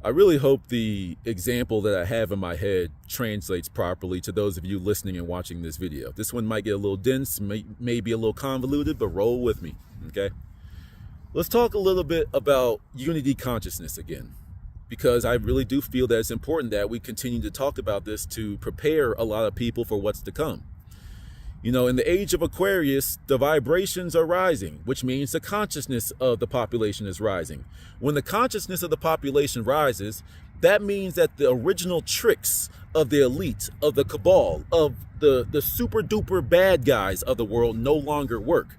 I really hope the example that I have in my head translates properly to those of you listening and watching this video. This one might get a little dense, may be a little convoluted, but roll with me, okay? Let's talk a little bit about unity consciousness again, because I really do feel that it's important that we continue to talk about this to prepare a lot of people for what's to come. You know, in the age of Aquarius, the vibrations are rising, which means the consciousness of the population is rising. When the consciousness of the population rises, that means that the original tricks of the elite, of the cabal, of the super duper bad guys of the world no longer work.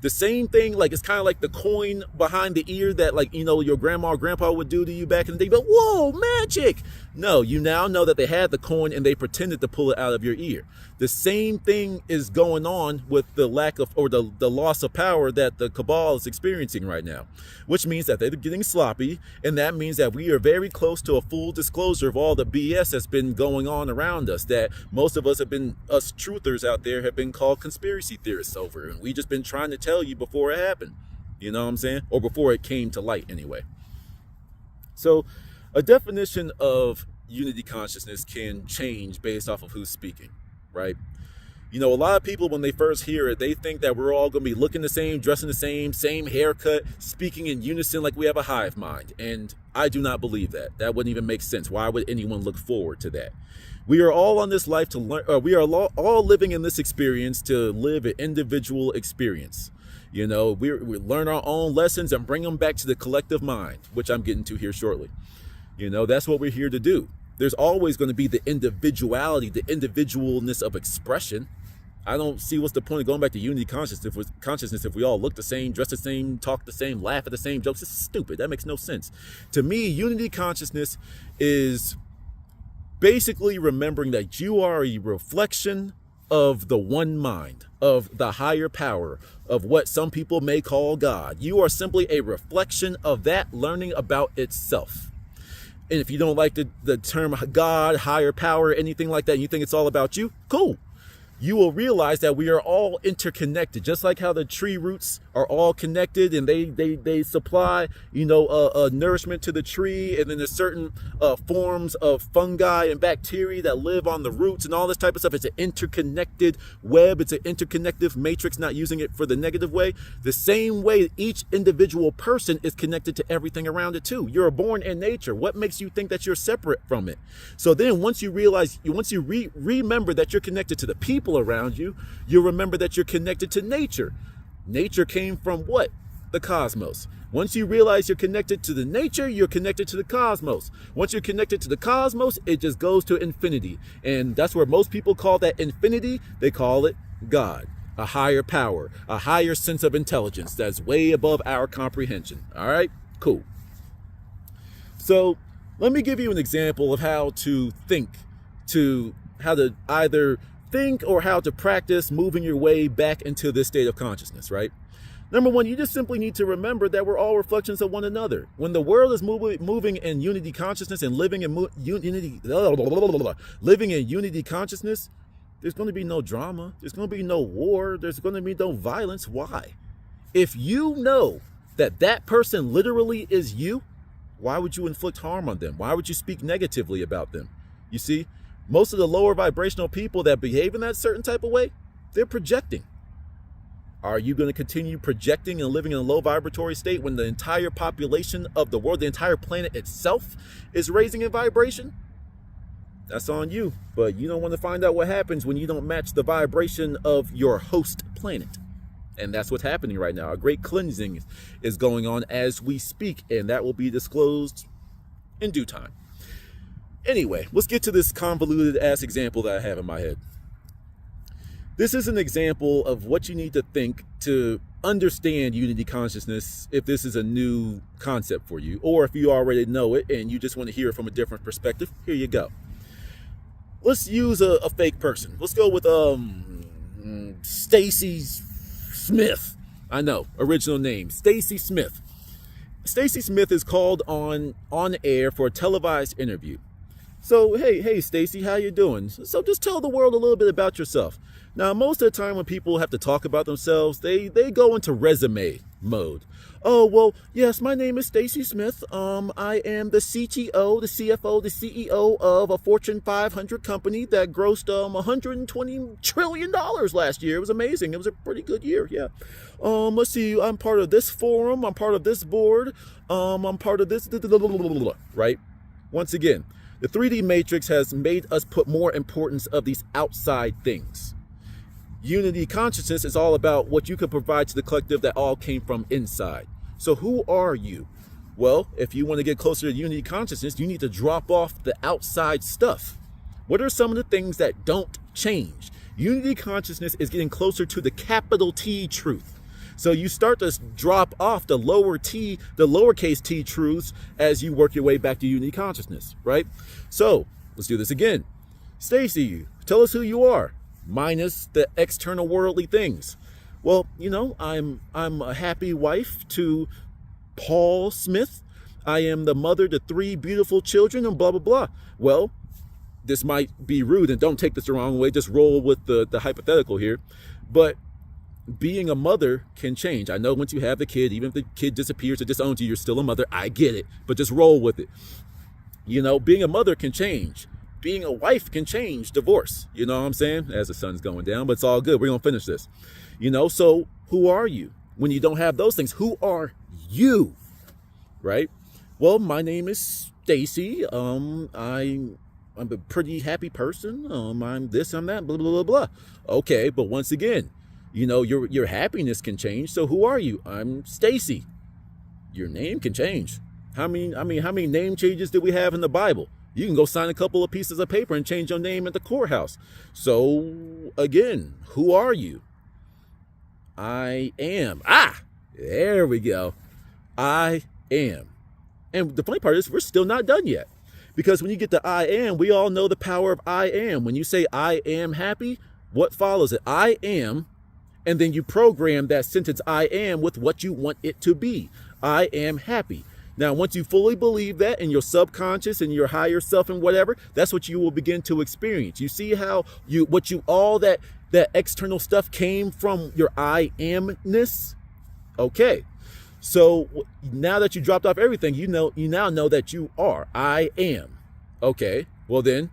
The same thing, like, it's kind of like the coin behind the ear that, like, you know, your grandma or grandpa would do to you back in the day. But whoa, magic! No, you now know that they had the coin and they pretended to pull it out of your ear. The same thing is going on with the lack of, or the loss of power that the cabal is experiencing right now, which means that they're getting sloppy, and that means that we are very close to a full disclosure of all the BS that's been going on around us, that most of us have been, us truthers out there have been called conspiracy theorists over, and we just been trying to tell you before it happened, you know what I'm saying? Or before it came to light anyway. So a definition of unity consciousness can change based off of who's speaking, right? You know, a lot of people, when they first hear it, they think that we're all going to be looking the same, dressing the same haircut, speaking in unison like we have a hive mind. And I do not believe that. That wouldn't even make sense. Why would anyone look forward to that? We are all on this life to learn, we are all living in this experience to live an individual experience. You know, we learn our own lessons and bring them back to the collective mind, which I'm getting to here shortly. You know, that's what we're here to do. There's always going to be the individuality, the individualness of expression. I don't see what's the point of going back to unity consciousness if we all look the same, dress the same, talk the same, laugh at the same jokes. It's stupid. That makes no sense. To me, unity consciousness is basically remembering that you are a reflection of the one mind, of the higher power, of what some people may call God. You are simply a reflection of that learning about itself. And if you don't like the term God, higher power, anything like that, and you think it's all about you, cool. You will realize that we are all interconnected, just like how the tree roots are all connected and they supply, you know, nourishment to the tree. And then there's certain forms of fungi and bacteria that live on the roots and all this type of stuff. It's an interconnected web. It's an interconnective matrix, not using it for the negative way. The same way each individual person is connected to everything around it too. You're born in nature. What makes you think that you're separate from it? So then once you realize, once you remember that you're connected to the people around you, you'll remember that you're connected to nature. Nature came from what? The cosmos. Once you realize you're connected to the nature, you're connected to the cosmos. Once you're connected to the cosmos, it just goes to infinity. And that's where most people call that infinity. They call it God, a higher power, a higher sense of intelligence that's way above our comprehension. All right, cool. So let me give you an example of how to think, how to either think or how to practice moving your way back into this state of consciousness, right? Number one, you just simply need to remember that we're all reflections of one another. When the world is moving in unity consciousness and living in unity consciousness, there's going to be no drama. There's going to be no war. There's going to be no violence. Why? If you know that that person literally is you, why would you inflict harm on them? Why would you speak negatively about them? You see? Most of the lower vibrational people that behave in that certain type of way, they're projecting. Are you going to continue projecting and living in a low vibratory state when the entire population of the world, the entire planet itself is raising in vibration? That's on you. But you don't want to find out what happens when you don't match the vibration of your host planet. And that's what's happening right now. A great cleansing is going on as we speak, and that will be disclosed in due time. Anyway, let's get to this convoluted ass example that I have in my head. This is an example of what you need to think to understand unity consciousness if this is a new concept for you, or if you already know it and you just want to hear it from a different perspective. Here you go. Let's use a fake person. Let's go with Stacy Smith. I know, original name, Stacy Smith. Stacy Smith is called on air for a televised interview. So, hey, Stacy, how you doing? So just tell the world a little bit about yourself. Now, most of the time when people have to talk about themselves, they go into resume mode. Oh, well, yes, my name is Stacy Smith. I am the CTO, the CFO, the CEO of a Fortune 500 company that grossed $120 trillion last year. It was amazing. It was a pretty good year, yeah. Let's see, I'm part of this forum. I'm part of this board. I'm part of this, right? Once again, the 3D matrix has made us put more importance of these outside things. Unity consciousness is all about what you can provide to the collective that all came from inside. So who are you? Well, if you want to get closer to unity consciousness, you need to drop off the outside stuff. What are some of the things that don't change? Unity consciousness is getting closer to the capital T truth. So you start to drop off the lowercase t truths as you work your way back to unity consciousness, right? So let's do this again. Stacy, tell us who you are, minus the external worldly things. Well, you know, I'm a happy wife to Paul Smith. I am the mother to 3 beautiful children and blah, blah, blah. Well, this might be rude and don't take this the wrong way. Just roll with the hypothetical here. But being a mother can change. I know once you have the kid, even if the kid disappears or disowns you, you're still a mother. I get it, but just roll with it. You know, being a mother can change. Being a wife can change. Divorce, you know what I'm saying? As the sun's going down, but it's all good. We're going to finish this. You know, so who are you? When you don't have those things, who are you? Right? Well, my name is Stacy. I'm a pretty happy person. I'm this, I'm that, blah, blah, blah, blah. Okay, but once again, you know, your happiness can change. So who are you? I'm Stacy. Your name can change. How many name changes do we have in the Bible? You can go sign a couple of pieces of paper and change your name at the courthouse. So again, who are you? I am. There we go. I am. And the funny part is we're still not done yet. Because when you get to I am, we all know the power of I am. When you say I am happy, what follows it? I am. And then you program that sentence I am with what you want it to be. I am happy. Now, once you fully believe that in your subconscious and your higher self and whatever, that's what you will begin to experience. You see how all that external stuff came from your I amness? Okay. So now that you dropped off everything, you now know that you are. I am. Okay. Well then,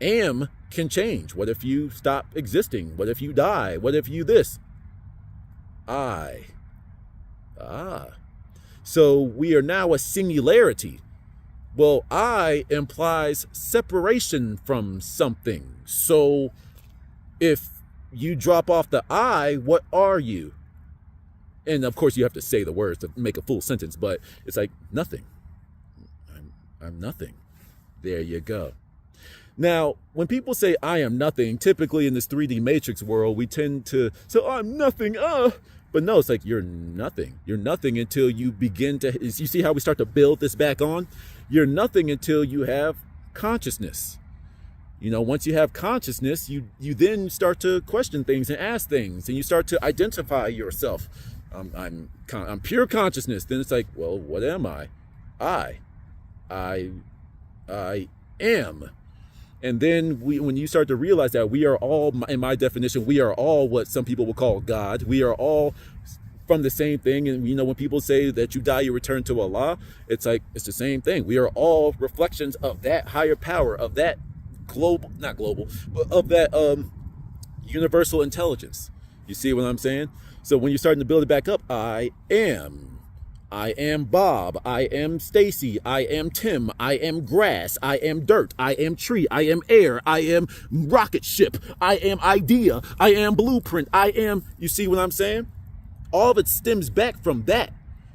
am can change. What if you stop existing? What if you die? What if you this? I. So we are now a singularity. Well, I implies separation from something. So if you drop off the I, what are you? And of course you have to say the words to make a full sentence, but it's like nothing. I'm nothing. There you go. Now, when people say I am nothing, typically in this 3D matrix world, we tend to say, oh, I'm nothing, But no, it's like you're nothing. You're nothing until you begin to, you see how we start to build this back on? You're nothing until you have consciousness. You know, once you have consciousness, you then start to question things and ask things, and you start to identify yourself. I'm pure consciousness. Then it's like, well, what am I? I am. And then when you start to realize that we are all, in my definition, we are all what some people will call God. We are all from the same thing. And you know, when people say that you die, you return to Allah, it's like, it's the same thing. We are all reflections of that higher power, of that not global, but of that universal intelligence. You see what I'm saying? So when you're starting to build it back up, I am Bob, I am Stacy, I am Tim, I am grass, I am dirt, I am tree, I am air, I am rocket ship, I am idea, I am blueprint, I am, you see what I'm saying? All of it stems back from that.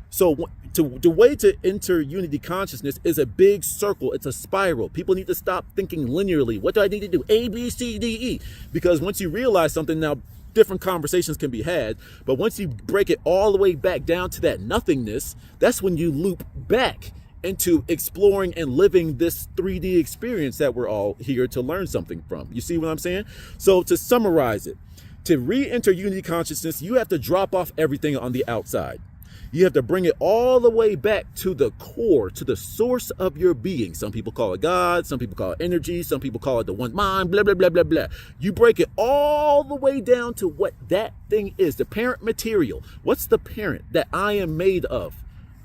So the way to enter unity consciousness is a big circle. It's a spiral. People need to stop thinking linearly. What do I need to do? A, B, C, D, E. Because once you realize something, now different conversations can be had. But once you break it all the way back down to that nothingness, that's when you loop back into exploring and living this 3D experience that we're all here to learn something from. You see what I'm saying? So to summarize it, to re-enter unity consciousness, you have to drop off everything on the outside. You have to bring it all the way back to the core, to the source of your being. Some people call it God, some people call it energy, some people call it the one mind, blah, blah, blah, blah, blah. You break it all the way down to what that thing is, the parent material. What's the parent that I am made of,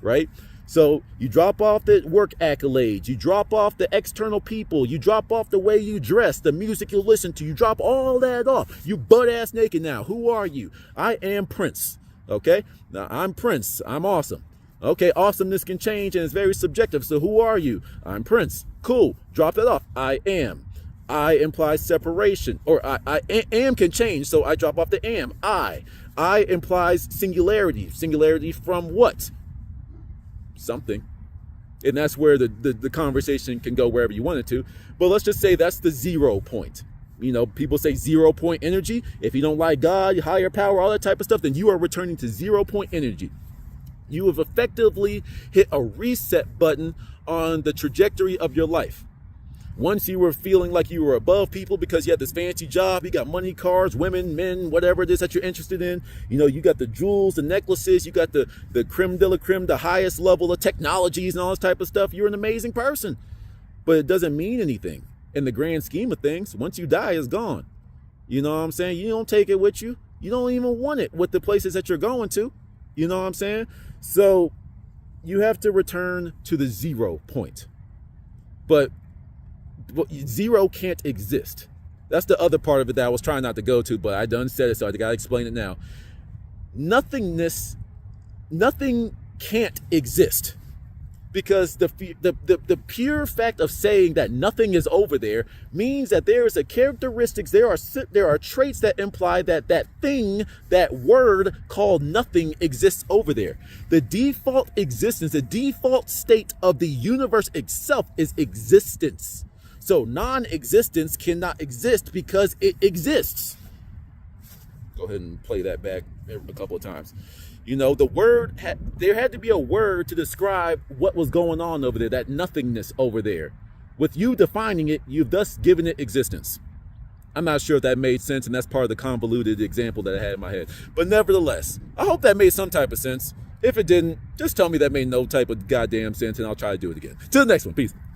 right? So you drop off the work accolades, you drop off the external people, you drop off the way you dress, the music you listen to, you drop all that off. You butt ass naked now. Who are you? I am Prince. Okay, now I'm Prince. I'm awesome. Okay, awesomeness can change and it's very subjective. So who are you? I'm Prince. Cool. Drop that off. I am. I implies separation, or I am can change. So I drop off the am. I implies singularity. Singularity from what? Something. And that's where the conversation can go wherever you want it to. But let's just say that's the 0 point. You know, people say 0 point energy. If you don't like God, higher power, all that type of stuff, then you are returning to 0 point energy. You have effectively hit a reset button on the trajectory of your life. Once you were feeling like you were above people because you had this fancy job, you got money, cars, women, men, whatever it is that you're interested in. You know, you got the jewels, the necklaces, you got the creme de la creme, the highest level of technologies and all this type of stuff. You're an amazing person, but it doesn't mean anything in the grand scheme of things. Once you die, it's gone. You know what I'm saying? You don't take it with you. You don't even want it with the places that you're going to. You know what I'm saying? So you have to return to the 0 point. But 0 can't exist. That's the other part of it that I was trying not to go to, but I done said it, so I gotta explain it now. Nothing can't exist, because the pure fact of saying that nothing is over there means that there is a characteristics, there are traits that imply that that thing, that word called nothing, exists over there. The default existence, the default state of the universe itself is existence. So non-existence cannot exist because it exists. Go ahead and play that back a couple of times. You know, the word, there had to be a word to describe what was going on over there, that nothingness over there. With you defining it, you've thus given it existence. I'm not sure if that made sense, and that's part of the convoluted example that I had in my head. But nevertheless, I hope that made some type of sense. If it didn't, just tell me that made no type of goddamn sense, and I'll try to do it again. Till the next one. Peace.